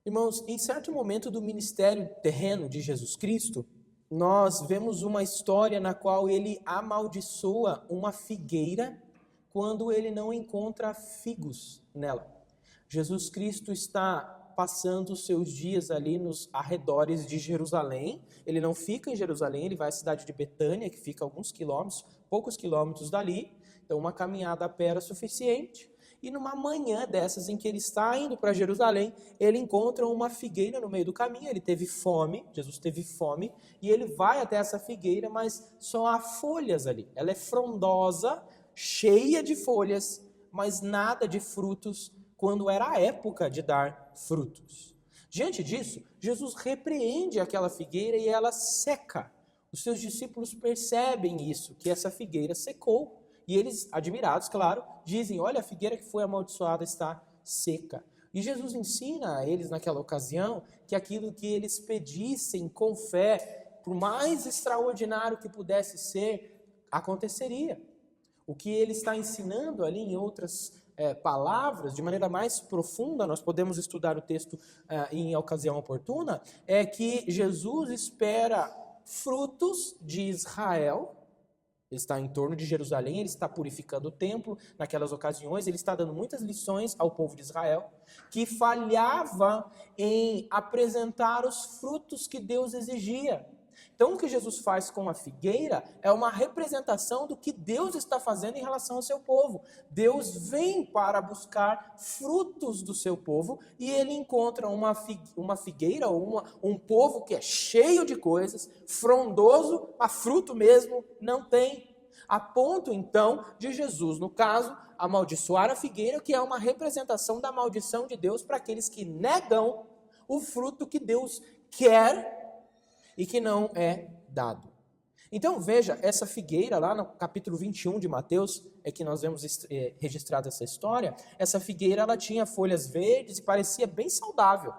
Irmãos, em certo momento do ministério terreno de Jesus Cristo, nós vemos uma história na qual ele amaldiçoa uma figueira quando ele não encontra figos nela. Jesus Cristo está passando os seus dias ali nos arredores de Jerusalém. Ele não fica em Jerusalém, ele vai à cidade de Betânia, que fica a alguns quilômetros, poucos quilômetros dali. Então uma caminhada a pé era suficiente. E numa manhã dessas em que ele está indo para Jerusalém, ele encontra uma figueira no meio do caminho. Ele teve fome, Jesus teve fome, e ele vai até essa figueira, mas só há folhas ali. Ela é frondosa, cheia de folhas, mas nada de frutos, quando era a época de dar frutos. Diante disso, Jesus repreende aquela figueira e ela seca. Os seus discípulos percebem isso, que essa figueira secou. E eles, admirados, claro, dizem, olha, a figueira que foi amaldiçoada está seca. E Jesus ensina a eles naquela ocasião que aquilo que eles pedissem com fé, por mais extraordinário que pudesse ser, aconteceria. O que ele está ensinando ali em outras palavras, de maneira mais profunda, nós podemos estudar o texto em ocasião oportuna, é que Jesus espera frutos de Israel. Ele está em torno de Jerusalém, ele está purificando o templo naquelas ocasiões, ele está dando muitas lições ao povo de Israel, que falhava em apresentar os frutos que Deus exigia. Então, o que Jesus faz com a figueira é uma representação do que Deus está fazendo em relação ao seu povo. Deus vem para buscar frutos do seu povo e ele encontra uma figueira ou um povo que é cheio de coisas, frondoso, a fruto mesmo não tem. A ponto, então, de Jesus, no caso, amaldiçoar a figueira, que é uma representação da maldição de Deus para aqueles que negam o fruto que Deus quer e que não é dado. Então veja, essa figueira lá no capítulo 21 de Mateus, é que nós vemos registrada essa história, essa figueira ela tinha folhas verdes e parecia bem saudável,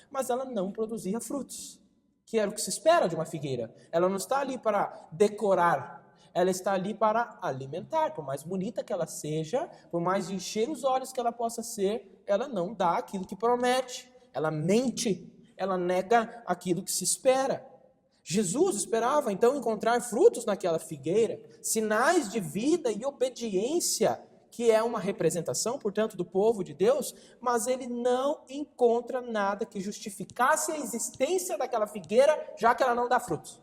mas ela não produzia frutos, que era o que se espera de uma figueira. Ela não está ali para decorar, ela está ali para alimentar. Por mais bonita que ela seja, por mais de encher os olhos que ela possa ser, ela não dá aquilo que promete, ela mente, ela nega aquilo que se espera. Jesus esperava então encontrar frutos naquela figueira, sinais de vida e obediência, que é uma representação, portanto, do povo de Deus, mas ele não encontra nada que justificasse a existência daquela figueira, já que ela não dá frutos.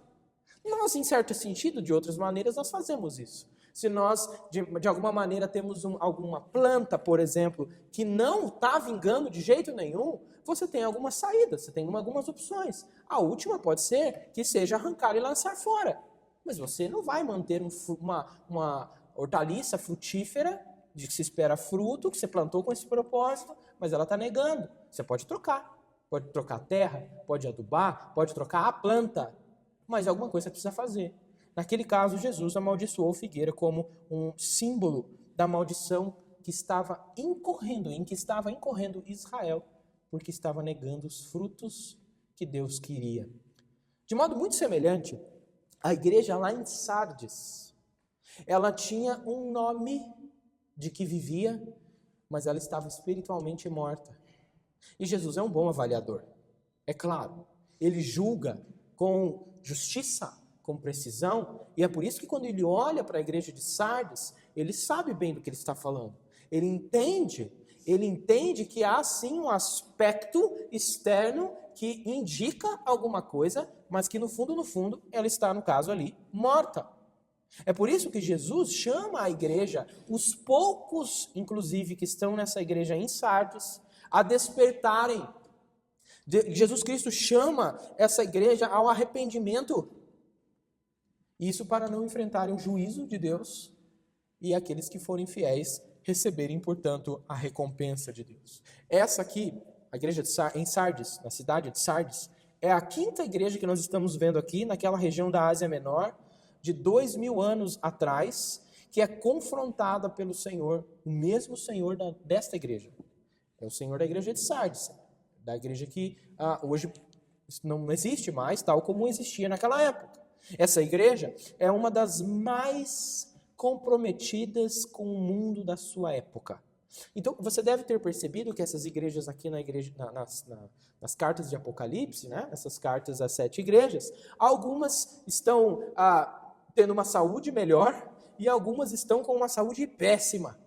Nós, em certo sentido, de outras maneiras, nós fazemos isso. Se nós, de alguma maneira, temos alguma planta, por exemplo, que não está vingando de jeito nenhum, você tem algumas saídas, você tem algumas opções. A última pode ser que seja arrancar e lançar fora. Mas você não vai manter uma hortaliça frutífera, de que se espera fruto, que você plantou com esse propósito, mas ela está negando. Você pode trocar a terra, pode adubar, pode trocar a planta, mas alguma coisa você precisa fazer. Naquele caso, Jesus amaldiçoou a figueira como um símbolo da maldição em que estava incorrendo Israel, porque estava negando os frutos que Deus queria. De modo muito semelhante, a igreja lá em Sardes, ela tinha um nome de que vivia, mas ela estava espiritualmente morta. E Jesus é um bom avaliador. É claro, ele julga com justiça, com precisão, e é por isso que quando ele olha para a igreja de Sardes, ele sabe bem do que ele está falando. Ele entende que há sim um aspecto externo que indica alguma coisa, mas que no fundo, ela está, no caso ali, morta. É por isso que Jesus chama a igreja, os poucos, inclusive, que estão nessa igreja em Sardes, a despertarem. Jesus Cristo chama essa igreja ao arrependimento. Isso para não enfrentarem o juízo de Deus e aqueles que forem fiéis receberem, portanto, a recompensa de Deus. Essa aqui, a igreja em Sardes, na cidade de Sardes, é a quinta igreja que nós estamos vendo aqui, naquela região da Ásia Menor, de 2000 anos atrás, que é confrontada pelo Senhor, o mesmo Senhor desta igreja. É o Senhor da igreja de Sardes, da igreja que hoje não existe mais, tal como existia naquela época. Essa igreja é uma das mais comprometidas com o mundo da sua época. Então, você deve ter percebido que essas igrejas aqui nas cartas de Apocalipse, né? Essas cartas às 7 igrejas, algumas estão tendo uma saúde melhor e algumas estão com uma saúde péssima.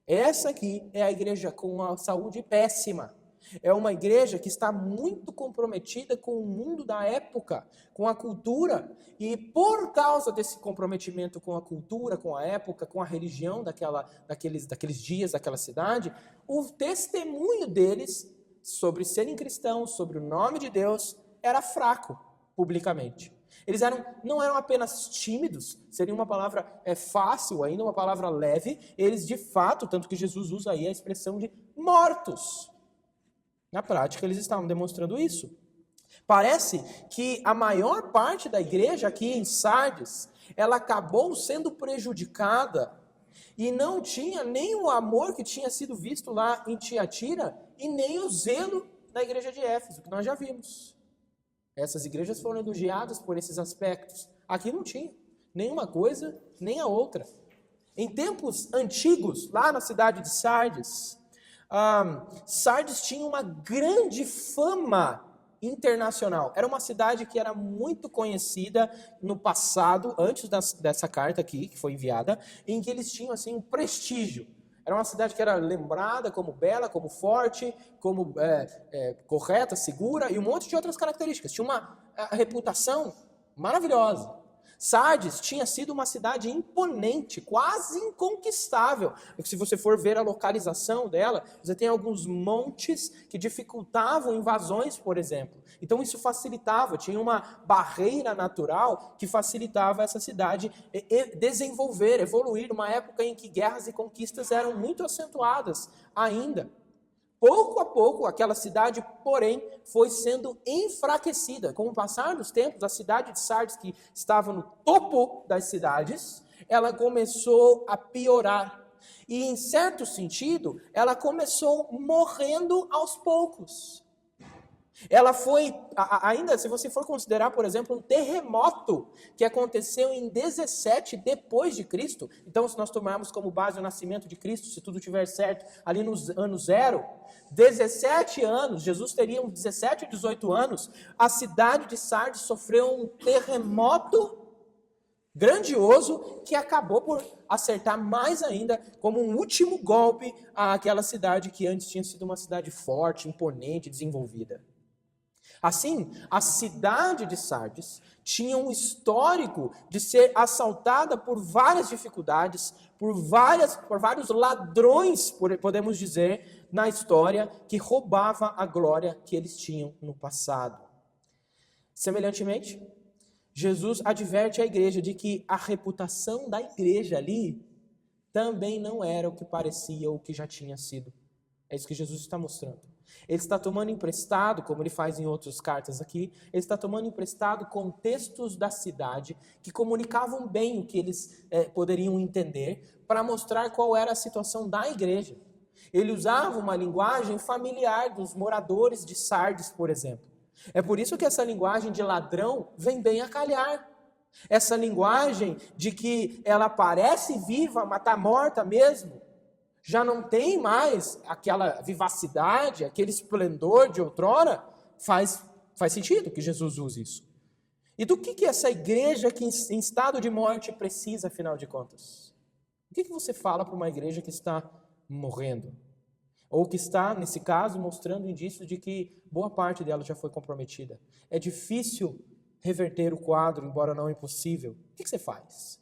Essa aqui é a igreja com uma saúde péssima. É uma igreja que está muito comprometida com o mundo da época, com a cultura, e por causa desse comprometimento com a cultura, com a época, com a religião daqueles dias, daquela cidade, o testemunho deles sobre serem cristãos, sobre o nome de Deus, era fraco publicamente. Eles não eram apenas tímidos, seria uma palavra fácil ainda, uma palavra leve, eles de fato, tanto que Jesus usa aí a expressão de mortos. Na prática, eles estavam demonstrando isso. Parece que a maior parte da igreja aqui em Sardes, ela acabou sendo prejudicada e não tinha nem o amor que tinha sido visto lá em Tiatira e nem o zelo na igreja de Éfeso, que nós já vimos. Essas igrejas foram elogiadas por esses aspectos. Aqui não tinha nem uma coisa, nem a outra. Em tempos antigos, lá na cidade de Sardes, Sardes tinha uma grande fama internacional. Era uma cidade que era muito conhecida no passado, antes dessa carta aqui, que foi enviada, em que eles tinham assim um prestígio. Era uma cidade que era lembrada como bela, como forte, como correta, segura e um monte de outras características. Tinha uma reputação maravilhosa. Sardes tinha sido uma cidade imponente, quase inconquistável. Se você for ver a localização dela, você tem alguns montes que dificultavam invasões, por exemplo. Então isso facilitava, tinha uma barreira natural que facilitava essa cidade desenvolver, evoluir, numa época em que guerras e conquistas eram muito acentuadas ainda. Pouco a pouco, aquela cidade, porém, foi sendo enfraquecida. Com o passar dos tempos, a cidade de Sardes, que estava no topo das cidades, ela começou a piorar. E, em certo sentido, ela começou morrendo aos poucos. Ela foi, ainda se você for considerar, por exemplo, um terremoto que aconteceu em 17 depois de Cristo. Então, se nós tomarmos como base o nascimento de Cristo, se tudo estiver certo, ali nos anos 0, 17 anos, Jesus teria uns 17 ou 18 anos, a cidade de Sardes sofreu um terremoto grandioso que acabou por acertar mais ainda como um último golpe àquela cidade que antes tinha sido uma cidade forte, imponente, desenvolvida. Assim, a cidade de Sardes tinha um histórico de ser assaltada por várias dificuldades, por vários ladrões, podemos dizer, na história, que roubava a glória que eles tinham no passado. Semelhantemente, Jesus adverte a igreja de que a reputação da igreja ali também não era o que parecia ou o que já tinha sido. É isso que Jesus está mostrando. Ele está tomando emprestado, como ele faz em outras cartas aqui, ele está tomando emprestado contextos da cidade que comunicavam bem o que eles poderiam entender para mostrar qual era a situação da igreja. Ele usava uma linguagem familiar dos moradores de Sardes, por exemplo. É por isso que essa linguagem de ladrão vem bem a calhar. Essa linguagem de que ela parece viva, mas está morta mesmo. Já não tem mais aquela vivacidade, aquele esplendor de outrora, faz sentido que Jesus use isso. E do que essa igreja que em estado de morte precisa, afinal de contas? O que você fala para uma igreja que está morrendo? Ou que está, nesse caso, mostrando indício de que boa parte dela já foi comprometida. É difícil reverter o quadro, embora não impossível. O que você faz?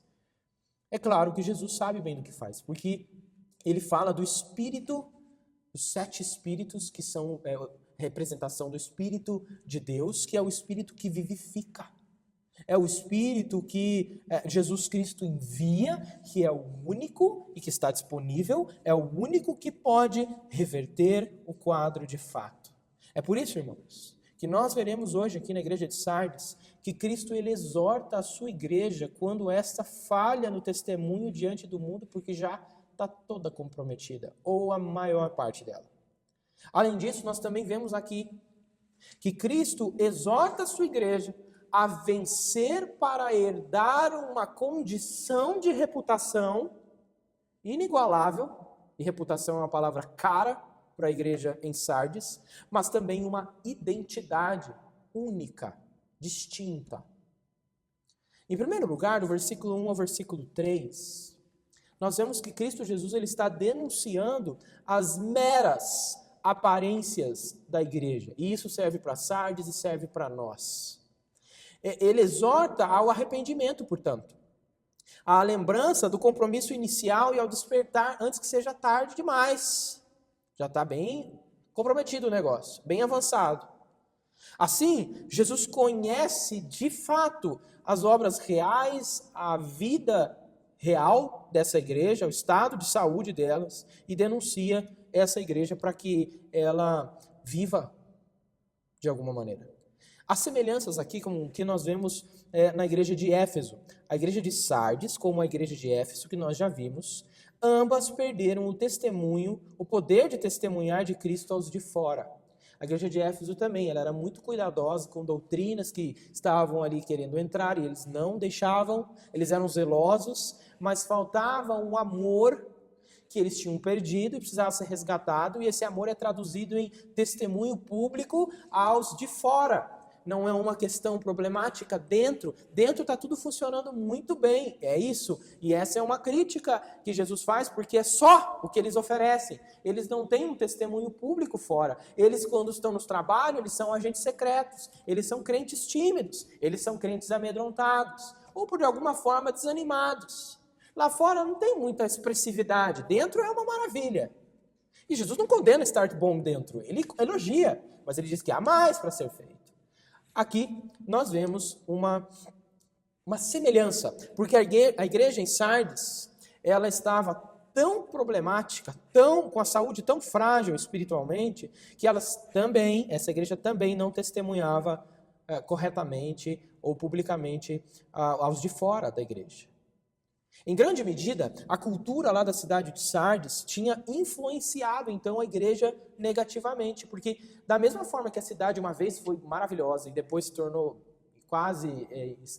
É claro que Jesus sabe bem do que faz, porque ele fala do Espírito, os 7 Espíritos, que são representação do Espírito de Deus, que é o Espírito que vivifica. É o Espírito que Jesus Cristo envia, que é o único e que está disponível, é o único que pode reverter o quadro de fato. É por isso, irmãos, que nós veremos hoje aqui na igreja de Sardes, que Cristo ele exorta a sua igreja quando esta falha no testemunho diante do mundo, porque já está toda comprometida, ou a maior parte dela. Além disso, nós também vemos aqui que Cristo exorta a sua igreja a vencer para herdar uma condição de reputação inigualável e reputação é uma palavra cara para a igreja em Sardes, mas também uma identidade única, distinta. Em primeiro lugar, do versículo 1 ao versículo 3, nós vemos que Cristo Jesus ele está denunciando as meras aparências da igreja. E isso serve para Sardes e serve para nós. Ele exorta ao arrependimento, portanto, à lembrança do compromisso inicial e ao despertar antes que seja tarde demais. Já está bem comprometido o negócio, bem avançado. Assim, Jesus conhece de fato as obras reais, a vida real dessa igreja, o estado de saúde delas, e denuncia essa igreja para que ela viva de alguma maneira. Há semelhanças aqui com o que nós vemos na igreja de Éfeso. A igreja de Sardes, como a igreja de Éfeso, que nós já vimos, ambas perderam o testemunho, o poder de testemunhar de Cristo aos de fora. A igreja de Éfeso também, ela era muito cuidadosa com doutrinas que estavam ali querendo entrar e eles não deixavam, eles eram zelosos, mas faltava um amor que eles tinham perdido e precisava ser resgatado, e esse amor é traduzido em testemunho público aos de fora. Não é uma questão problemática dentro está tudo funcionando muito bem, é isso, e essa é uma crítica que Jesus faz, porque é só o que eles oferecem, eles não têm um testemunho público fora, eles quando estão nos trabalhos, eles são agentes secretos, eles são crentes tímidos, eles são crentes amedrontados, ou por alguma forma desanimados, lá fora não tem muita expressividade, dentro é uma maravilha, e Jesus não condena estar bom dentro, ele elogia, mas ele diz que há mais para ser feito. Aqui nós vemos uma semelhança, porque a igreja em Sardes, ela estava tão problemática, com a saúde tão frágil espiritualmente, que essa igreja também não testemunhava corretamente ou publicamente aos de fora da igreja. Em grande medida, a cultura lá da cidade de Sardes tinha influenciado, então, a igreja negativamente, porque da mesma forma que a cidade uma vez foi maravilhosa e depois se tornou quase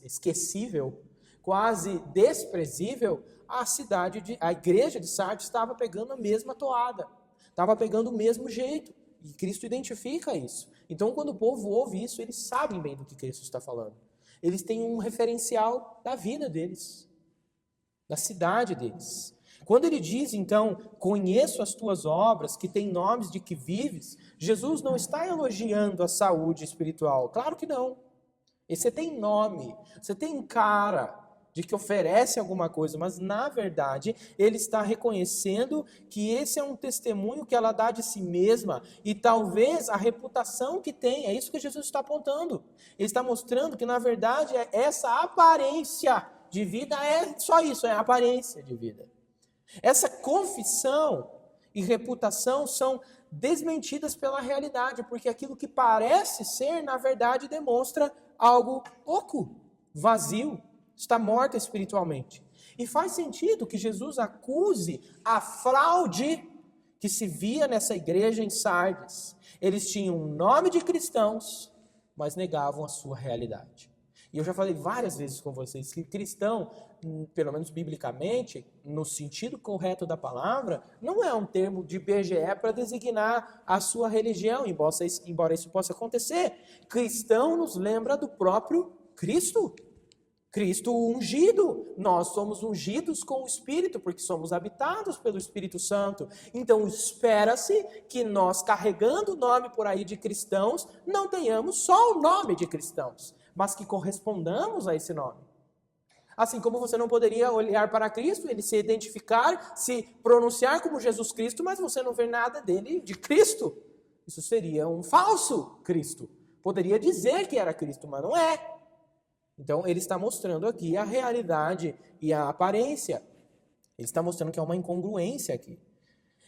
esquecível, quase desprezível, a igreja de Sardes estava pegando a mesma toada, estava pegando o mesmo jeito, e Cristo identifica isso. Então, quando o povo ouve isso, eles sabem bem do que Cristo está falando. Eles têm um referencial da vida deles, da cidade deles. Quando ele diz, então, conheço as tuas obras, que têm nomes de que vives, Jesus não está elogiando a saúde espiritual. Claro que não. E você tem nome, você tem cara de que oferece alguma coisa, mas, na verdade, ele está reconhecendo que esse é um testemunho que ela dá de si mesma e talvez a reputação que tem, é isso que Jesus está apontando. Ele está mostrando que, na verdade, essa aparência de vida é só isso, é a aparência de vida. Essa confissão e reputação são desmentidas pela realidade, porque aquilo que parece ser, na verdade, demonstra algo oco, vazio, está morto espiritualmente. E faz sentido que Jesus acuse a fraude que se via nessa igreja em Sardes. Eles tinham um nome de cristãos, mas negavam a sua realidade. E eu já falei várias vezes com vocês que cristão, pelo menos biblicamente, no sentido correto da palavra, não é um termo de IBGE para designar a sua religião, embora isso possa acontecer. Cristão nos lembra do próprio Cristo. Cristo ungido. Nós somos ungidos com o Espírito, porque somos habitados pelo Espírito Santo. Então espera-se que nós, carregando o nome por aí de cristãos, não tenhamos só o nome de cristãos, mas que correspondamos a esse nome. Assim como você não poderia olhar para Cristo, ele se identificar, se pronunciar como Jesus Cristo, mas você não vê nada dele de Cristo. Isso seria um falso Cristo. Poderia dizer que era Cristo, mas não é. Então ele está mostrando aqui a realidade e a aparência. Ele está mostrando que há uma incongruência aqui.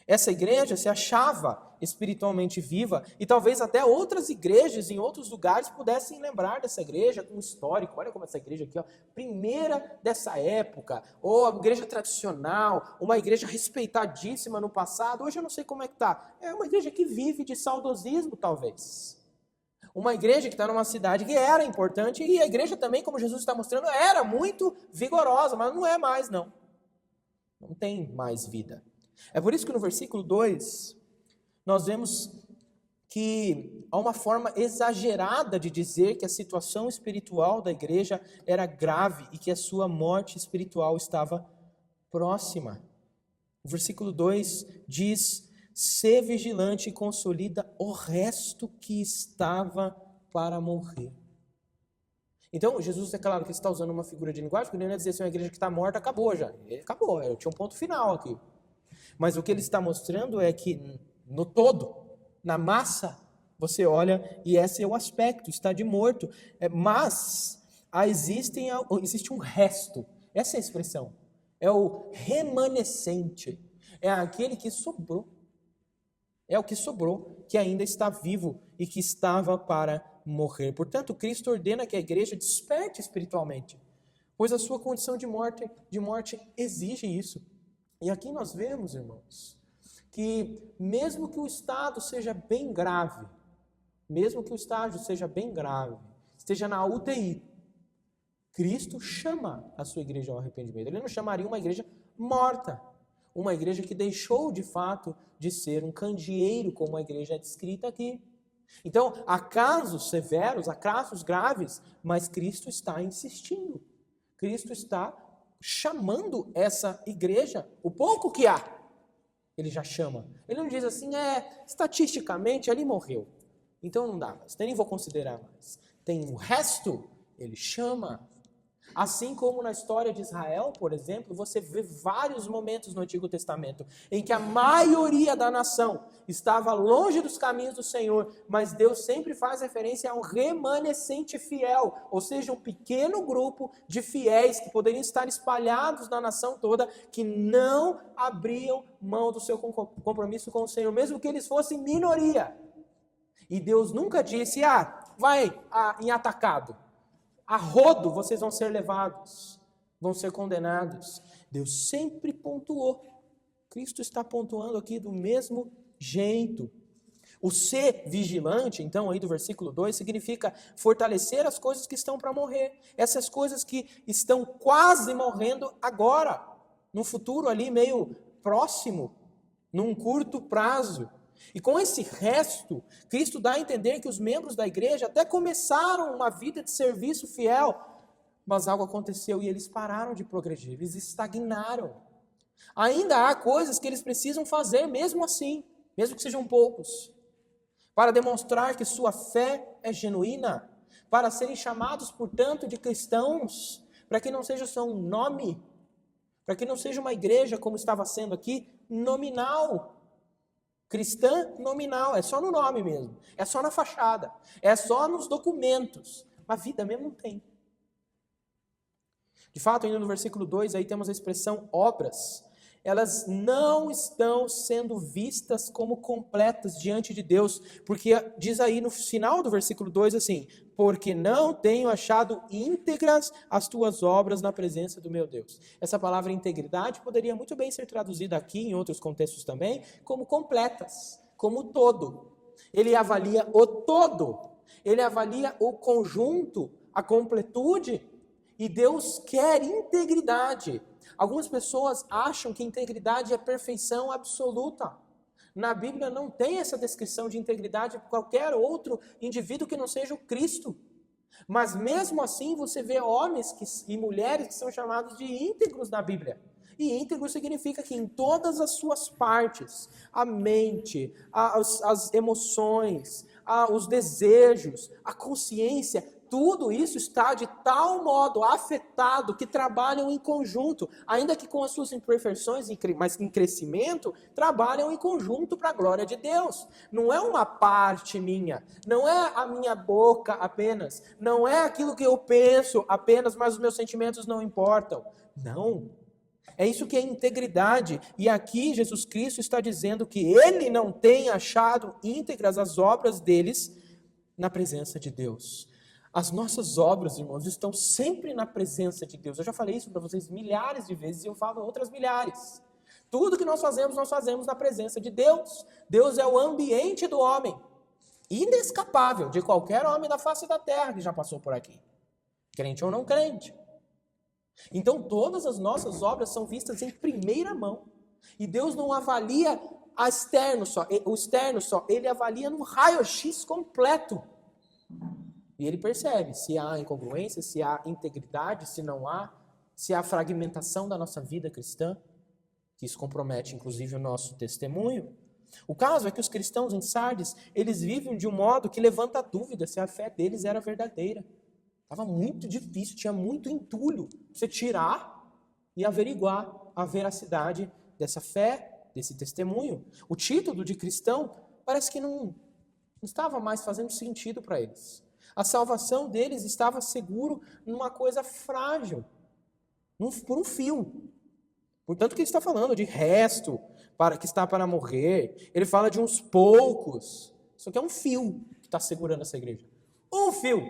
Essa igreja se achava espiritualmente viva e talvez até outras igrejas em outros lugares pudessem lembrar dessa igreja com histórico. Olha como essa igreja aqui, ó, primeira dessa época, ou a igreja tradicional, uma igreja respeitadíssima no passado. Hoje eu não sei como é que está. É uma igreja que vive de saudosismo, talvez. Uma igreja que está numa cidade que era importante e a igreja também, como Jesus está mostrando, era muito vigorosa, mas não é mais, não. Não tem mais vida. É por isso que no versículo 2, nós vemos que há uma forma exagerada de dizer que a situação espiritual da igreja era grave e que a sua morte espiritual estava próxima. O versículo 2 diz: "Sê vigilante e consolida o resto que estava para morrer." Então, Jesus é claro que ele está usando uma figura de linguagem, porque ele não ia dizer assim, uma igreja que está morta, acabou já. Acabou, eu tinha um ponto final aqui. Mas o que ele está mostrando é que no todo, na massa, você olha e esse é o aspecto, está de morto. Mas existe um resto, essa é a expressão, é o remanescente, é aquele que sobrou. É o que sobrou, que ainda está vivo e que estava para morrer. Portanto, Cristo ordena que a igreja desperte espiritualmente, pois a sua condição de morte exige isso. E aqui nós vemos, irmãos, que mesmo que o estado seja bem grave, esteja na UTI, Cristo chama a sua igreja ao arrependimento. Ele não chamaria uma igreja morta, uma igreja que deixou de fato de ser um candeeiro, como a igreja é descrita aqui. Então, há casos severos, há casos graves, mas Cristo está insistindo. Cristo está chamando essa igreja, o pouco que há, ele já chama. Ele não diz assim, estatisticamente ele morreu, então não dá mais, nem vou considerar mais. Tem o resto, ele chama. Assim como na história de Israel, por exemplo, você vê vários momentos no Antigo Testamento em que a maioria da nação estava longe dos caminhos do Senhor, mas Deus sempre faz referência a um remanescente fiel, ou seja, um pequeno grupo de fiéis que poderiam estar espalhados na nação toda, que não abriam mão do seu compromisso com o Senhor, mesmo que eles fossem minoria. E Deus nunca disse, vai em atacado. A rodo vocês vão ser levados, vão ser condenados. Deus sempre pontuou. Cristo está pontuando aqui do mesmo jeito. O ser vigilante, então, aí do versículo 2, significa fortalecer as coisas que estão para morrer. Essas coisas que estão quase morrendo agora, no futuro ali meio próximo, num curto prazo. E com esse resto, Cristo dá a entender que os membros da igreja até começaram uma vida de serviço fiel, mas algo aconteceu e eles pararam de progredir, eles estagnaram. Ainda há coisas que eles precisam fazer mesmo assim, mesmo que sejam poucos, para demonstrar que sua fé é genuína, para serem chamados, portanto, de cristãos, para que não seja só um nome, para que não seja uma igreja, como estava sendo aqui, nominal. Cristã nominal, é só no nome mesmo, é só na fachada, é só nos documentos, a vida mesmo não tem. De fato, ainda no versículo 2, aí temos a expressão obras. Elas não estão sendo vistas como completas diante de Deus, porque diz aí no final do versículo 2 assim, porque não tenho achado íntegras as tuas obras na presença do meu Deus. Essa palavra integridade poderia muito bem ser traduzida aqui, em outros contextos também, como completas, como todo. Ele avalia o todo, ele avalia o conjunto, a completude, e Deus quer integridade. Algumas pessoas acham que integridade é perfeição absoluta. Na Bíblia não tem essa descrição de integridade por qualquer outro indivíduo que não seja o Cristo. Mas mesmo assim você vê homens e mulheres que são chamados de íntegros na Bíblia. E íntegro significa que em todas as suas partes, a mente, as emoções, os desejos, a consciência, tudo isso está de tal modo afetado que trabalham em conjunto, ainda que com as suas imperfeições, mas em crescimento, trabalham em conjunto para a glória de Deus. Não é uma parte minha, não é a minha boca apenas, não é aquilo que eu penso apenas, mas os meus sentimentos não importam. Não. É isso que é integridade. E aqui Jesus Cristo está dizendo que Ele não tem achado íntegras as obras deles na presença de Deus. As nossas obras, irmãos, estão sempre na presença de Deus. Eu já falei isso para vocês milhares de vezes e eu falo outras milhares. Tudo que nós fazemos na presença de Deus. Deus é o ambiente do homem, inescapável de qualquer homem da face da terra que já passou por aqui, crente ou não crente. Então todas as nossas obras são vistas em primeira mão. E Deus não avalia o externo só, ele avalia no raio-x completo. E ele percebe se há incongruência, se há integridade, se não há, se há fragmentação da nossa vida cristã, que isso compromete inclusive o nosso testemunho. O caso é que os cristãos em Sardes, eles vivem de um modo que levanta dúvida se a fé deles era verdadeira. Estava muito difícil, tinha muito entulho para você tirar e averiguar a veracidade dessa fé, desse testemunho. O título de cristão parece que não estava mais fazendo sentido para eles. A salvação deles estava seguro numa coisa frágil, por um fio. Portanto, que ele está falando de resto que está para morrer. Ele fala de uns poucos. Isso aqui é um fio que está segurando essa igreja. Um fio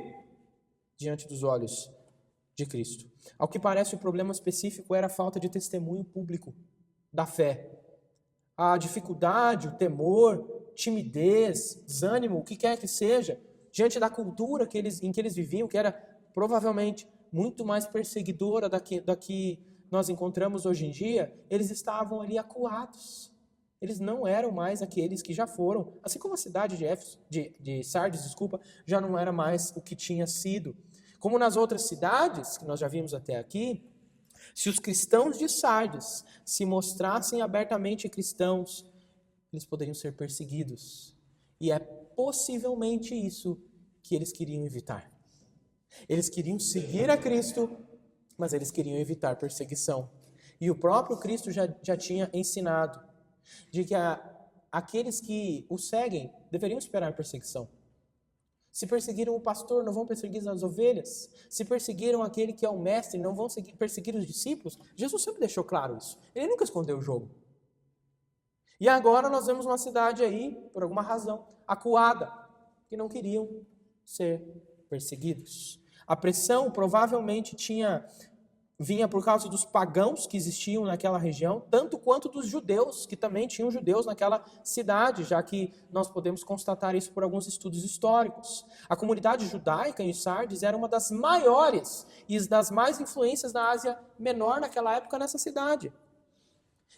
diante dos olhos de Cristo. Ao que parece, o problema específico era a falta de testemunho público da fé. A dificuldade, o temor, timidez, desânimo, o que quer que seja, diante da cultura em que eles viviam, que era provavelmente muito mais perseguidora da que nós encontramos hoje em dia, eles estavam ali acuados. Eles não eram mais aqueles que já foram, assim como a cidade de Sardes, já não era mais o que tinha sido. Como nas outras cidades, que nós já vimos até aqui, se os cristãos de Sardes se mostrassem abertamente cristãos, eles poderiam ser perseguidos. E é possivelmente isso que eles queriam evitar. Eles queriam seguir a Cristo, mas eles queriam evitar perseguição. E o próprio Cristo já tinha ensinado de que aqueles que o seguem deveriam esperar perseguição. Se perseguiram o pastor, não vão perseguir as ovelhas. Se perseguiram aquele que é o mestre, não vão perseguir os discípulos. Jesus sempre deixou claro isso. Ele nunca escondeu o jogo. E agora nós vemos uma cidade aí, por alguma razão, acuada, que não queriam ser perseguidos. A pressão provavelmente vinha por causa dos pagãos que existiam naquela região, tanto quanto dos judeus, que também tinham judeus naquela cidade, já que nós podemos constatar isso por alguns estudos históricos. A comunidade judaica em Sardes era uma das maiores e das mais influências da Ásia Menor naquela época nessa cidade.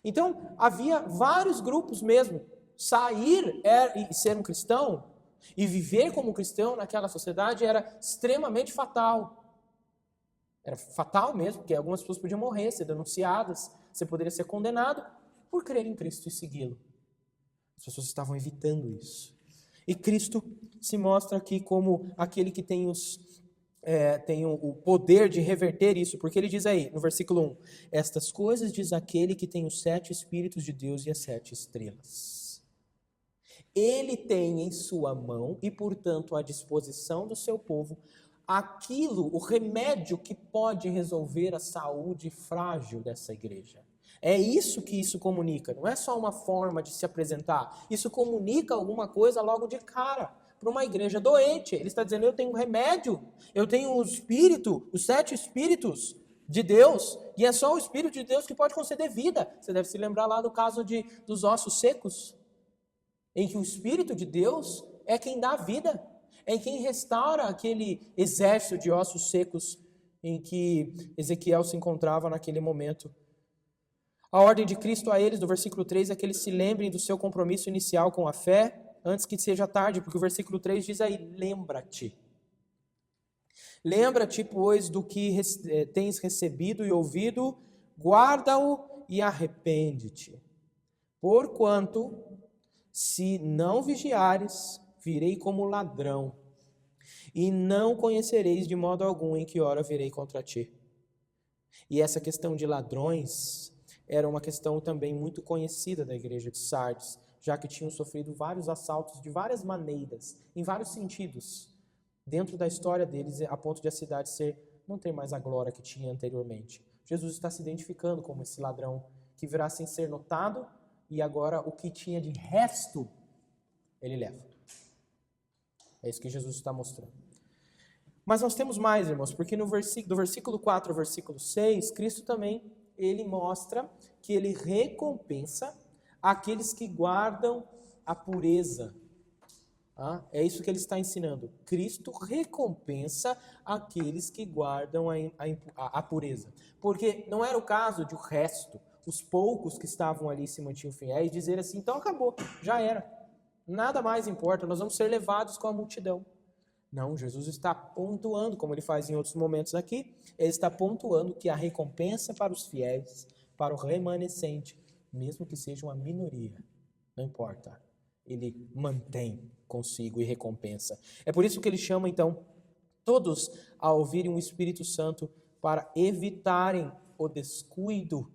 Então, havia vários grupos mesmo. Sair e ser um cristão e viver como cristão naquela sociedade era extremamente fatal. Era fatal mesmo, porque algumas pessoas podiam morrer, ser denunciadas, você poderia ser condenado por crer em Cristo e segui-lo. As pessoas estavam evitando isso. E Cristo se mostra aqui como aquele que tem o poder de reverter isso, porque ele diz aí, no versículo 1, estas coisas diz aquele que tem os 7 Espíritos de Deus e as 7 estrelas. Ele tem em sua mão e, portanto, à disposição do seu povo, o remédio que pode resolver a saúde frágil dessa igreja. É isso que isso comunica, não é só uma forma de se apresentar. Isso comunica alguma coisa logo de cara para uma igreja doente. Ele está dizendo, eu tenho um remédio, eu tenho o Espírito, os 7 Espíritos de Deus, e é só o Espírito de Deus que pode conceder vida. Você deve se lembrar lá do caso dos ossos secos, em que o Espírito de Deus é quem dá vida, é quem restaura aquele exército de ossos secos em que Ezequiel se encontrava naquele momento. A ordem de Cristo a eles, do versículo 3, é que eles se lembrem do seu compromisso inicial com a fé, antes que seja tarde, porque o versículo 3 diz aí, lembra-te. Lembra-te, pois, do que tens recebido e ouvido, guarda-o e arrepende-te. Porquanto, se não vigiares, virei como ladrão, e não conhecereis de modo algum em que hora virei contra ti. E essa questão de ladrões era uma questão também muito conhecida da igreja de Sardes, já que tinham sofrido vários assaltos de várias maneiras, em vários sentidos, dentro da história deles, a ponto de a cidade não ter mais a glória que tinha anteriormente. Jesus está se identificando como esse ladrão que virá sem ser notado, e agora o que tinha de resto, ele leva. É isso que Jesus está mostrando. Mas nós temos mais, irmãos, porque do versículo 4 ao versículo 6, Cristo também, ele mostra que ele recompensa aqueles que guardam a pureza. É isso que ele está ensinando. Cristo recompensa aqueles que guardam a pureza. Porque não era o caso de o resto. os poucos que estavam ali se mantinham fiéis, dizer assim, então acabou, já era. Nada mais importa, nós vamos ser levados com a multidão. Não, Jesus está pontuando, como ele faz em outros momentos aqui, ele está pontuando que a recompensa para os fiéis, para o remanescente, mesmo que seja uma minoria, não importa, ele mantém consigo e recompensa. É por isso que ele chama, então, todos a ouvirem o Espírito Santo para evitarem o descuido.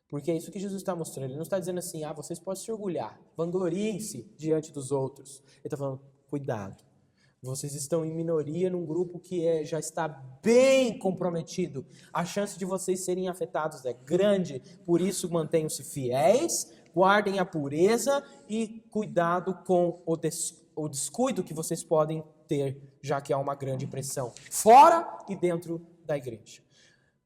Porque é isso que Jesus está mostrando. Ele não está dizendo assim, vocês podem se orgulhar, vangloriem-se diante dos outros. Ele está falando, cuidado. Vocês estão em minoria num grupo que já está bem comprometido. A chance de vocês serem afetados é grande. Por isso, mantenham-se fiéis, guardem a pureza e cuidado com o descuido que vocês podem ter, já que há uma grande pressão fora e dentro da igreja.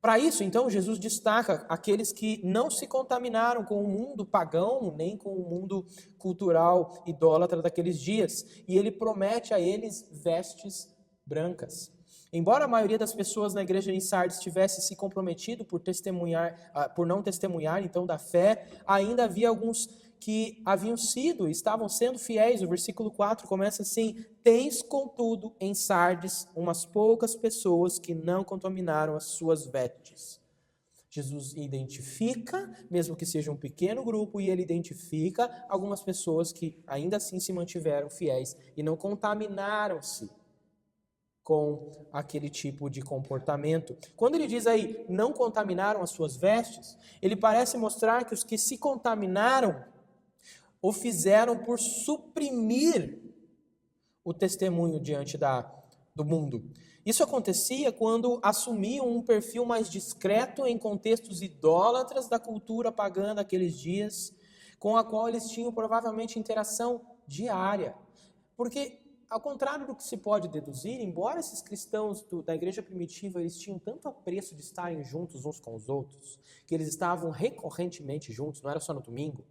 Para isso, então, Jesus destaca aqueles que não se contaminaram com o mundo pagão, nem com o mundo cultural idólatra daqueles dias. E ele promete a eles vestes brancas. Embora a maioria das pessoas na igreja em Sardes tivesse se comprometido por não testemunhar, então, da fé, ainda havia alguns que estavam sendo fiéis. O versículo 4 começa assim: tens, contudo, em Sardes umas poucas pessoas que não contaminaram as suas vestes. Jesus identifica, mesmo que seja um pequeno grupo, e ele identifica algumas pessoas que ainda assim se mantiveram fiéis e não contaminaram-se com aquele tipo de comportamento. Quando ele diz aí, não contaminaram as suas vestes, ele parece mostrar que os que se contaminaram o fizeram por suprimir o testemunho diante do mundo. Isso acontecia quando assumiam um perfil mais discreto em contextos idólatras da cultura pagã daqueles dias, com a qual eles tinham provavelmente interação diária. Porque, ao contrário do que se pode deduzir, embora esses cristãos da igreja primitiva eles tinham tanto apreço de estarem juntos uns com os outros, que eles estavam recorrentemente juntos, não era só no domingo,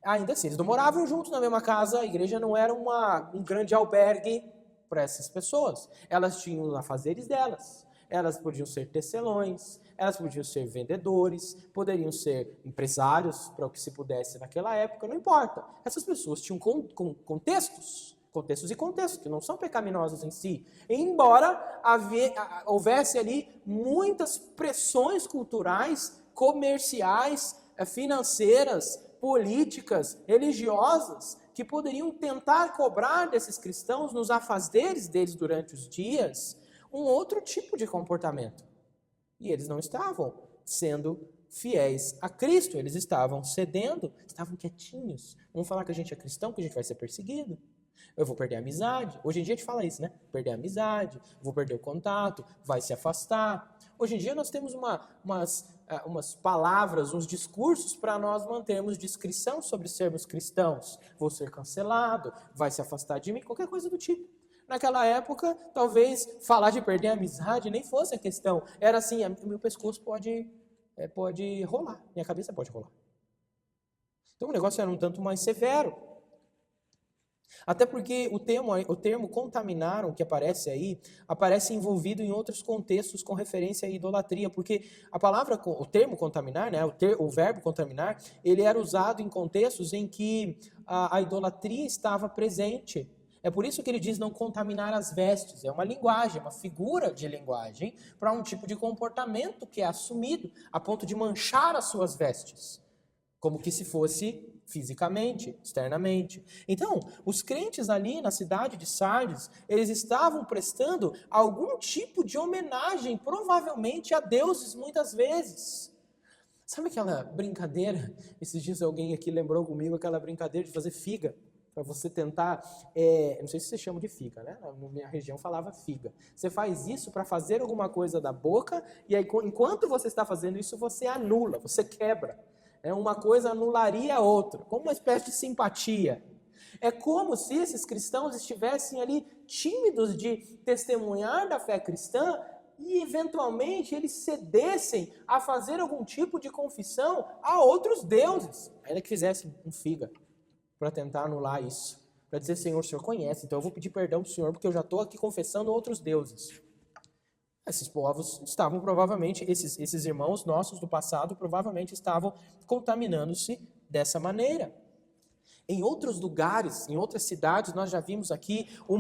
ainda assim, eles não moravam juntos na mesma casa, a igreja não era um grande albergue para essas pessoas. Elas tinham os afazeres delas, elas podiam ser tecelões, elas podiam ser vendedores, poderiam ser empresários, para o que se pudesse naquela época, não importa. Essas pessoas tinham contextos e contextos, que não são pecaminosos em si, embora houvesse ali muitas pressões culturais, comerciais, financeiras, políticas, religiosas, que poderiam tentar cobrar desses cristãos, nos afazeres deles durante os dias, um outro tipo de comportamento. E eles não estavam sendo fiéis a Cristo, eles estavam cedendo, estavam quietinhos. Vamos falar que a gente é cristão, que a gente vai ser perseguido. Eu vou perder a amizade. Hoje em dia a gente fala isso, né? Perder a amizade, vou perder o contato, vai se afastar. Hoje em dia nós temos umas palavras, uns discursos para nós mantermos discrição sobre sermos cristãos. Vou ser cancelado, vai se afastar de mim, qualquer coisa do tipo. Naquela época, talvez falar de perder a amizade nem fosse a questão. Era assim, meu pescoço pode rolar, minha cabeça pode rolar. Então o negócio era um tanto mais severo. Até porque o termo contaminaram, que aparece aí, aparece envolvido em outros contextos com referência à idolatria, porque o termo contaminar, né, o verbo contaminar, ele era usado em contextos em que a idolatria estava presente. É por isso que ele diz não contaminar as vestes. É uma linguagem, uma figura de linguagem para um tipo de comportamento que é assumido a ponto de manchar as suas vestes, como que se fosse fisicamente, externamente. Então, os crentes ali na cidade de Sardes, eles estavam prestando algum tipo de homenagem, provavelmente a deuses, muitas vezes. Sabe aquela brincadeira? Esses dias alguém aqui lembrou comigo aquela brincadeira de fazer figa, para você tentar, não sei se você chama de figa, né? Na minha região falava figa. Você faz isso para fazer alguma coisa da boca, e aí enquanto você está fazendo isso, você anula, você quebra. Uma coisa anularia a outra, como uma espécie de simpatia. É como se esses cristãos estivessem ali tímidos de testemunhar da fé cristã e, eventualmente, eles cedessem a fazer algum tipo de confissão a outros deuses, ainda que fizessem um figa, para tentar anular isso. Para dizer, Senhor, o Senhor conhece, então eu vou pedir perdão para o Senhor, porque eu já estou aqui confessando outros deuses. Esses povos estavam provavelmente, esses irmãos nossos do passado, provavelmente estavam contaminando-se dessa maneira. Em outros lugares, em outras cidades, nós já vimos aqui um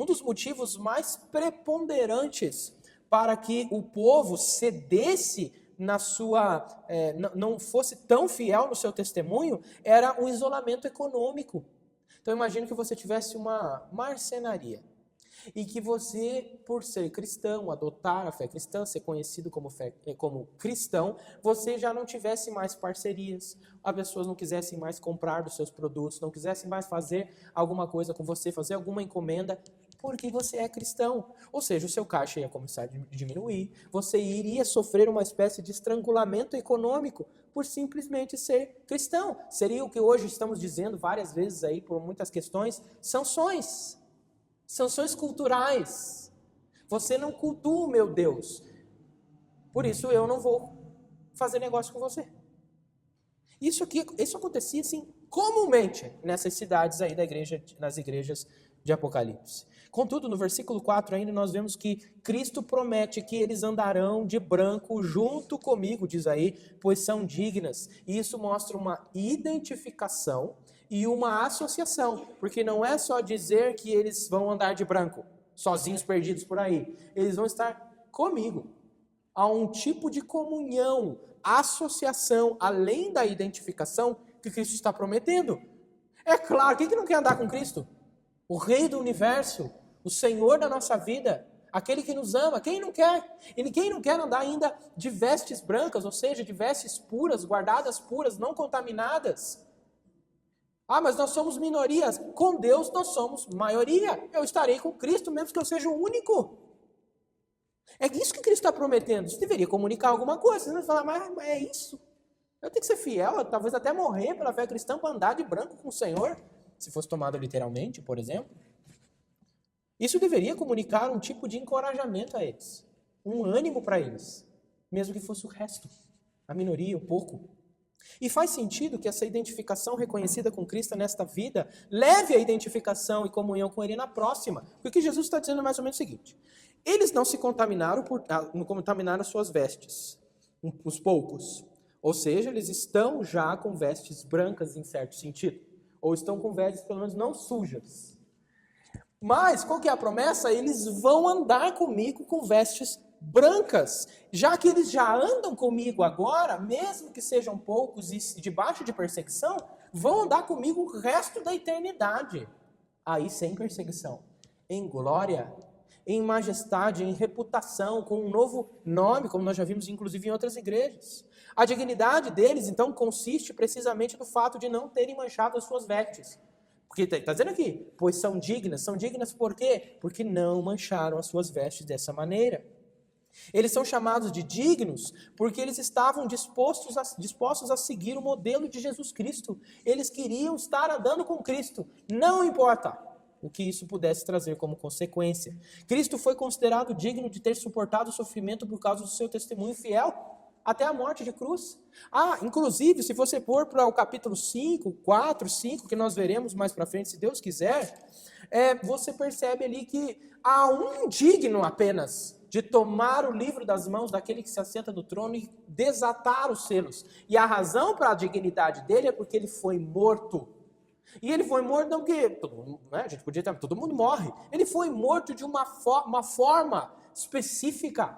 dos motivos mais preponderantes para que o povo cedesse não fosse tão fiel no seu testemunho, era o isolamento econômico. Então imagine que você tivesse uma marcenaria e que você, por ser cristão, adotar a fé cristã, ser conhecido como cristão, você já não tivesse mais parcerias, as pessoas não quisessem mais comprar dos seus produtos, não quisessem mais fazer alguma coisa com você, fazer alguma encomenda, porque você é cristão. Ou seja, o seu caixa ia começar a diminuir, você iria sofrer uma espécie de estrangulamento econômico por simplesmente ser cristão. Seria o que hoje estamos dizendo várias vezes aí, por muitas questões, sanções culturais. Você não cultua o meu Deus, por isso eu não vou fazer negócio com você. Isso acontecia assim comumente nessas cidades aí nas igrejas de Apocalipse. Contudo, no versículo 4 ainda nós vemos que Cristo promete que eles andarão de branco junto comigo, diz aí, pois são dignas. E isso mostra uma identificação e uma associação, porque não é só dizer que eles vão andar de branco, sozinhos, perdidos por aí. Eles vão estar comigo. Há um tipo de comunhão, associação, além da identificação que Cristo está prometendo. É claro, quem que não quer andar com Cristo? O Rei do Universo, o Senhor da nossa vida, aquele que nos ama, quem não quer? E quem não quer andar ainda de vestes brancas, ou seja, de vestes puras, guardadas puras, não contaminadas? Ah, mas nós somos minorias. Com Deus nós somos maioria. Eu estarei com Cristo, mesmo que eu seja o único. É isso que Cristo está prometendo. Você deveria comunicar alguma coisa. Você vai falar, mas é isso. Eu tenho que ser fiel, talvez até morrer pela fé cristã para andar de branco com o Senhor, se fosse tomado literalmente, por exemplo. Isso deveria comunicar um tipo de encorajamento a eles, um ânimo para eles, mesmo que fosse o resto, a minoria, o pouco. E faz sentido que essa identificação reconhecida com Cristo nesta vida leve a identificação e comunhão com Ele na próxima. Porque o que Jesus está dizendo é mais ou menos o seguinte: eles não se contaminaram não contaminaram as suas vestes, os poucos. Ou seja, eles estão já com vestes brancas em certo sentido. Ou estão com vestes pelo menos não sujas. Mas, qual que é a promessa? Eles vão andar comigo com vestes brancas. Já que eles já andam comigo agora, mesmo que sejam poucos e debaixo de perseguição, vão andar comigo o resto da eternidade. Aí sem perseguição. Em glória, em majestade, em reputação, com um novo nome, como nós já vimos inclusive em outras igrejas. A dignidade deles, então, consiste precisamente no fato de não terem manchado as suas vestes. Porque está dizendo aqui, pois são dignas por quê? Porque não mancharam as suas vestes dessa maneira. Eles são chamados de dignos porque eles estavam dispostos a seguir o modelo de Jesus Cristo. Eles queriam estar andando com Cristo, não importa o que isso pudesse trazer como consequência. Cristo foi considerado digno de ter suportado o sofrimento por causa do seu testemunho fiel, até a morte de cruz. Inclusive, se você for para o capítulo 5, 4, 5, que nós veremos mais para frente, se Deus quiser, você percebe ali que há um digno apenas de tomar o livro das mãos daquele que se assenta no trono e desatar os selos. E a razão para a dignidade dele é porque ele foi morto. E ele foi morto não porque a gente podia ter, todo mundo morre. Ele foi morto de uma forma específica,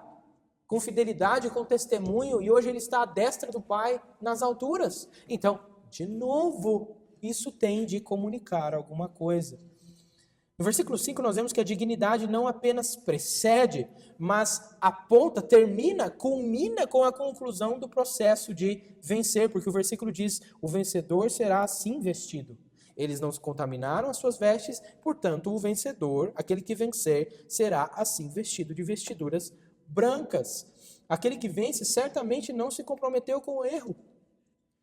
com fidelidade, com testemunho, e hoje ele está à destra do Pai nas alturas. Então, de novo, isso tem de comunicar alguma coisa. No versículo 5 nós vemos que a dignidade não apenas precede, mas aponta, culmina com a conclusão do processo de vencer, porque o versículo diz, o vencedor será assim vestido. Eles não se contaminaram as suas vestes, portanto o vencedor, aquele que vencer, será assim vestido de vestiduras brancas. Aquele que vence certamente não se comprometeu com o erro.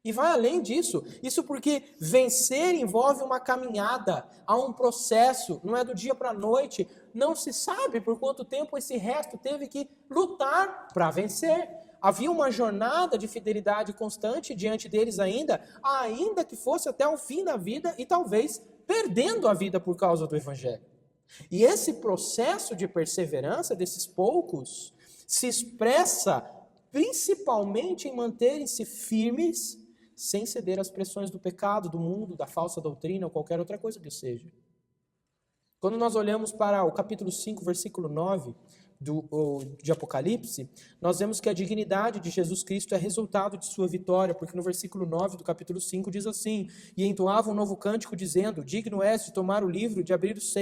E vai além disso. Isso porque vencer envolve uma caminhada, há um processo, não é do dia para a noite. Não se sabe por quanto tempo esse resto teve que lutar para vencer. Havia uma jornada de fidelidade constante diante deles ainda que fosse até o fim da vida e talvez perdendo a vida por causa do Evangelho. E esse processo de perseverança desses poucos se expressa principalmente em manterem-se firmes, sem ceder às pressões do pecado, do mundo, da falsa doutrina ou qualquer outra coisa que seja. Quando nós olhamos para o capítulo 5, versículo 9 de Apocalipse, nós vemos que a dignidade de Jesus Cristo é resultado de sua vitória, porque no versículo 9 do capítulo 5 diz assim: e entoava um novo cântico dizendo, digno és de tomar o livro, de abrir os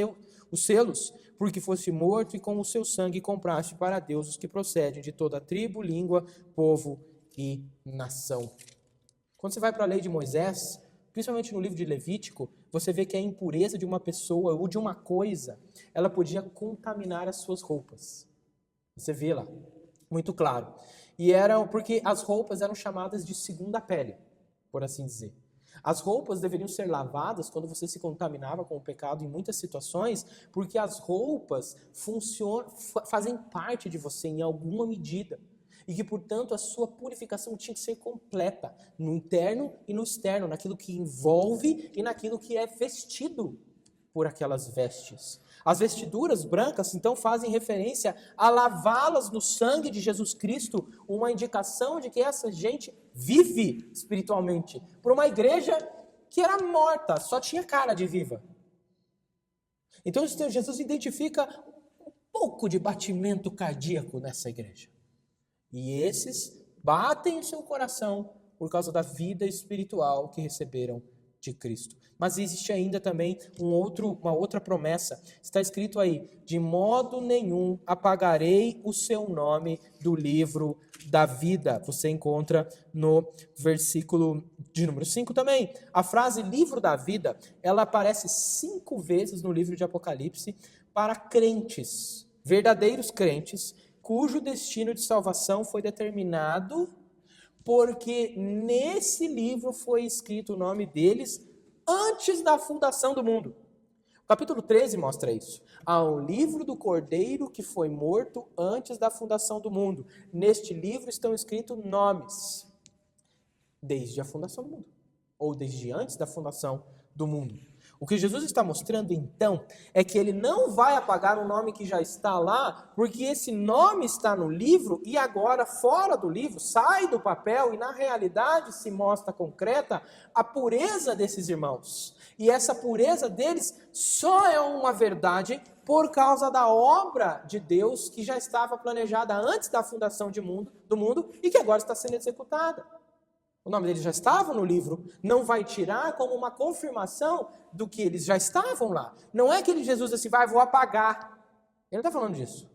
selos, porque foste morto e com o seu sangue compraste para Deus os que procedem de toda tribo, língua, povo e nação. Quando você vai para a lei de Moisés, principalmente no livro de Levítico, você vê que a impureza de uma pessoa ou de uma coisa, ela podia contaminar as suas roupas. Você vê lá, muito claro. E era porque as roupas eram chamadas de segunda pele, por assim dizer. As roupas deveriam ser lavadas quando você se contaminava com o pecado em muitas situações, porque as roupas fazem parte de você em alguma medida. E que, portanto, a sua purificação tinha que ser completa, no interno e no externo, naquilo que envolve e naquilo que é vestido por aquelas vestes. As vestiduras brancas, então, fazem referência a lavá-las no sangue de Jesus Cristo, uma indicação de que essa gente vive espiritualmente, por uma igreja que era morta, só tinha cara de viva. Então, Jesus identifica um pouco de batimento cardíaco nessa igreja. E esses batem em seu coração por causa da vida espiritual que receberam de Cristo. Mas existe ainda também uma outra promessa. Está escrito aí, de modo nenhum apagarei o seu nome do livro da vida. Você encontra no versículo de número 5 também. A frase livro da vida, ela aparece 5 vezes no livro de Apocalipse para crentes, verdadeiros crentes, cujo destino de salvação foi determinado porque nesse livro foi escrito o nome deles antes da fundação do mundo. O capítulo 13 mostra isso. Há um livro do Cordeiro que foi morto antes da fundação do mundo. Neste livro estão escritos nomes desde a fundação do mundo, ou desde antes da fundação do mundo. O que Jesus está mostrando, então, é que ele não vai apagar um nome que já está lá, porque esse nome está no livro e agora, fora do livro, sai do papel e, na realidade, se mostra concreta a pureza desses irmãos. E essa pureza deles só é uma verdade por causa da obra de Deus que já estava planejada antes da fundação do mundo e que agora está sendo executada. O nome deles já estava no livro, não vai tirar como uma confirmação do que eles já estavam lá. Não é que Jesus assim, vou apagar. Ele não está falando disso.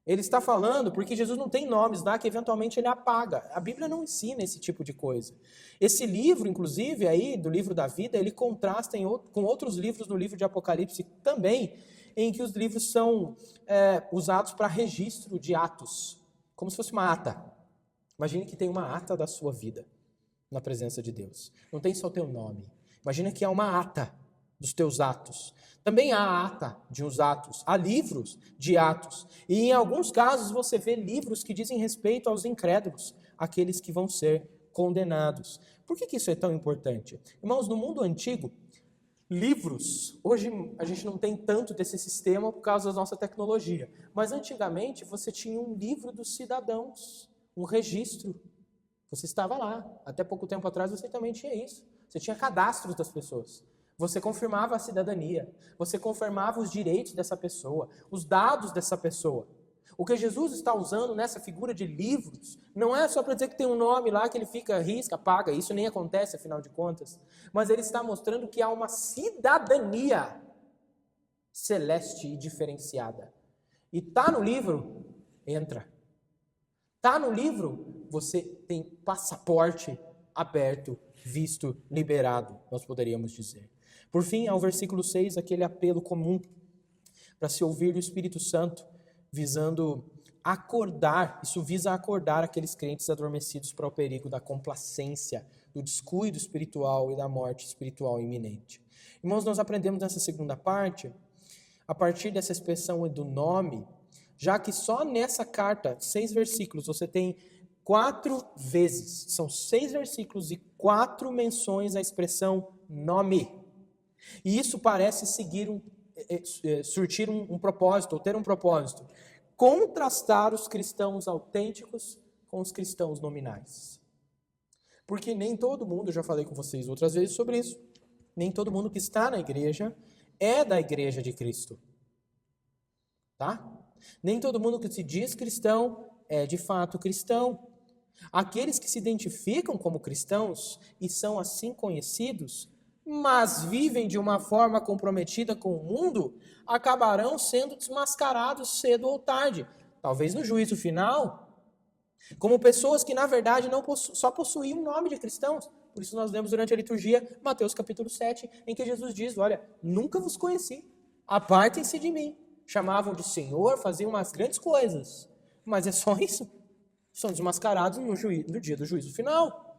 Ele está falando porque Jesus não tem nomes lá que eventualmente ele apaga. A Bíblia não ensina esse tipo de coisa. Esse livro, inclusive, aí, do livro da vida, ele contrasta com outros livros no livro de Apocalipse também, em que os livros são usados para registro de atos, como se fosse uma ata. Imagine que tem uma ata da sua vida na presença de Deus. Não tem só o teu nome. Imagina que há uma ata dos teus atos. Também há ata de uns atos. Há livros de atos. E em alguns casos você vê livros que dizem respeito aos incrédulos, aqueles que vão ser condenados. Por que isso é tão importante? Irmãos, no mundo antigo, livros, hoje a gente não tem tanto desse sistema por causa da nossa tecnologia. Mas antigamente você tinha um livro dos cidadãos. Um registro. Você estava lá. Até pouco tempo atrás você também tinha isso. Você tinha cadastros das pessoas. Você confirmava a cidadania. Você confirmava os direitos dessa pessoa, os dados dessa pessoa. O que Jesus está usando nessa figura de livros não é só para dizer que tem um nome lá que ele fica, risca, apaga. Isso nem acontece, afinal de contas. Mas ele está mostrando que há uma cidadania celeste e diferenciada. E está no livro, entra. Está no livro, você tem passaporte aberto, visto, liberado, nós poderíamos dizer. Por fim, ao versículo 6, aquele apelo comum para se ouvir do Espírito Santo, visando acordar, isso visa acordar aqueles crentes adormecidos para o perigo da complacência, do descuido espiritual e da morte espiritual iminente. Irmãos, nós aprendemos nessa segunda parte, a partir dessa expressão do nome, já que só nessa carta, 6 versículos, você tem 4 vezes, são 6 versículos e 4 menções à expressão nome. E isso parece seguir surtir um propósito, ou ter um propósito. Contrastar os cristãos autênticos com os cristãos nominais. Porque nem todo mundo, eu já falei com vocês outras vezes sobre isso, nem todo mundo que está na igreja é da igreja de Cristo. Tá? Nem todo mundo que se diz cristão é de fato cristão. Aqueles que se identificam como cristãos e são assim conhecidos, mas vivem de uma forma comprometida com o mundo, acabarão sendo desmascarados cedo ou tarde, talvez no juízo final, como pessoas que na verdade só possuíam o nome de cristãos. Por isso nós lemos durante a liturgia Mateus capítulo 7, em que Jesus diz, olha, nunca vos conheci, apartem-se de mim. Chamavam de Senhor, faziam umas grandes coisas, mas é só isso. São desmascarados no dia do juízo final.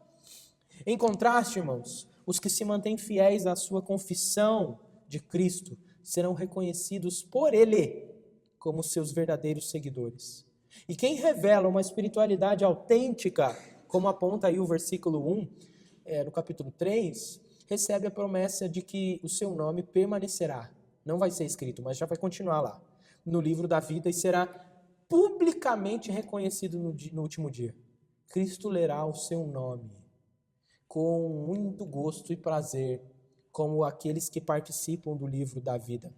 Em contraste, irmãos, os que se mantêm fiéis à sua confissão de Cristo serão reconhecidos por Ele como seus verdadeiros seguidores. E quem revela uma espiritualidade autêntica, como aponta aí o versículo 1, no capítulo 3, recebe a promessa de que o seu nome permanecerá. Não vai ser escrito, mas já vai continuar lá, no livro da vida, e será publicamente reconhecido no último dia. Cristo lerá o seu nome com muito gosto e prazer, como aqueles que participam do livro da vida.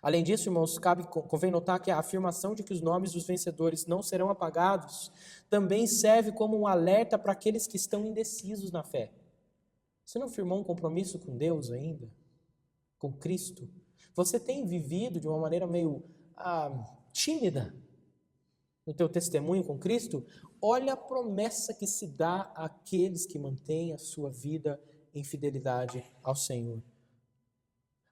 Além disso, irmãos, convém notar que a afirmação de que os nomes dos vencedores não serão apagados também serve como um alerta para aqueles que estão indecisos na fé. Você não firmou um compromisso com Deus ainda? Com Cristo? Você tem vivido de uma maneira meio tímida no teu testemunho com Cristo? Olha a promessa que se dá àqueles que mantêm a sua vida em fidelidade ao Senhor.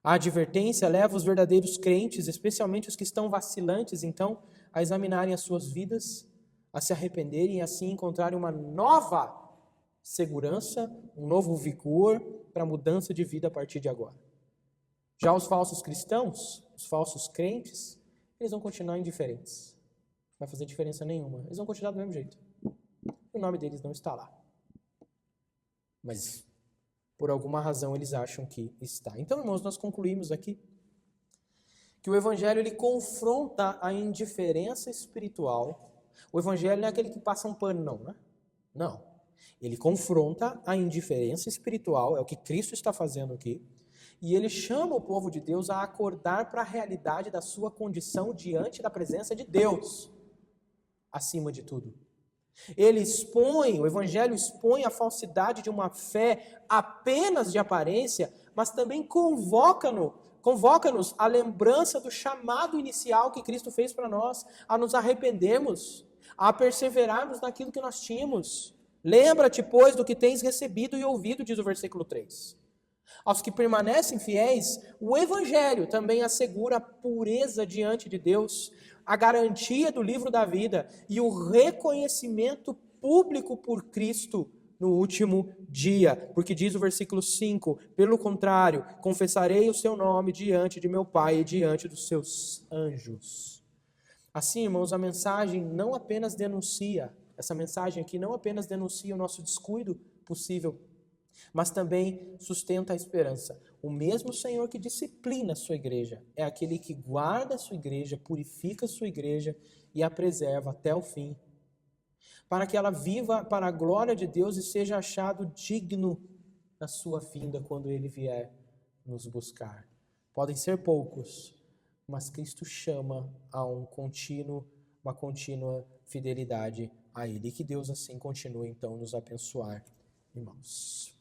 A advertência leva os verdadeiros crentes, especialmente os que estão vacilantes, então, a examinarem as suas vidas, a se arrependerem e assim encontrarem uma nova segurança, um novo vigor para a mudança de vida a partir de agora. Já os falsos cristãos, os falsos crentes, eles vão continuar indiferentes. Não vai fazer diferença nenhuma. Eles vão continuar do mesmo jeito. O nome deles não está lá. Mas, por alguma razão, eles acham que está. Então, irmãos, nós concluímos aqui que o Evangelho ele confronta a indiferença espiritual. O Evangelho não é aquele que passa um pano, não, né? Não. Ele confronta a indiferença espiritual, é o que Cristo está fazendo aqui. E ele chama o povo de Deus a acordar para a realidade da sua condição diante da presença de Deus, acima de tudo. O Evangelho expõe a falsidade de uma fé apenas de aparência, mas também convoca-nos à lembrança do chamado inicial que Cristo fez para nós, a nos arrependermos, a perseverarmos naquilo que nós tínhamos. Lembra-te, pois, do que tens recebido e ouvido, diz o versículo 3. Aos que permanecem fiéis, o Evangelho também assegura a pureza diante de Deus, a garantia do livro da vida e o reconhecimento público por Cristo no último dia. Porque diz o versículo 5, pelo contrário, confessarei o seu nome diante de meu Pai e diante dos seus anjos. Assim, irmãos, essa mensagem aqui não apenas denuncia o nosso descuido possível, mas também sustenta a esperança. O mesmo Senhor que disciplina a sua igreja é aquele que guarda a sua igreja, purifica a sua igreja e a preserva até o fim, para que ela viva para a glória de Deus e seja achado digno na sua vinda quando Ele vier nos buscar. Podem ser poucos, mas Cristo chama a uma contínua fidelidade a Ele. E que Deus assim continue então nos abençoar, irmãos.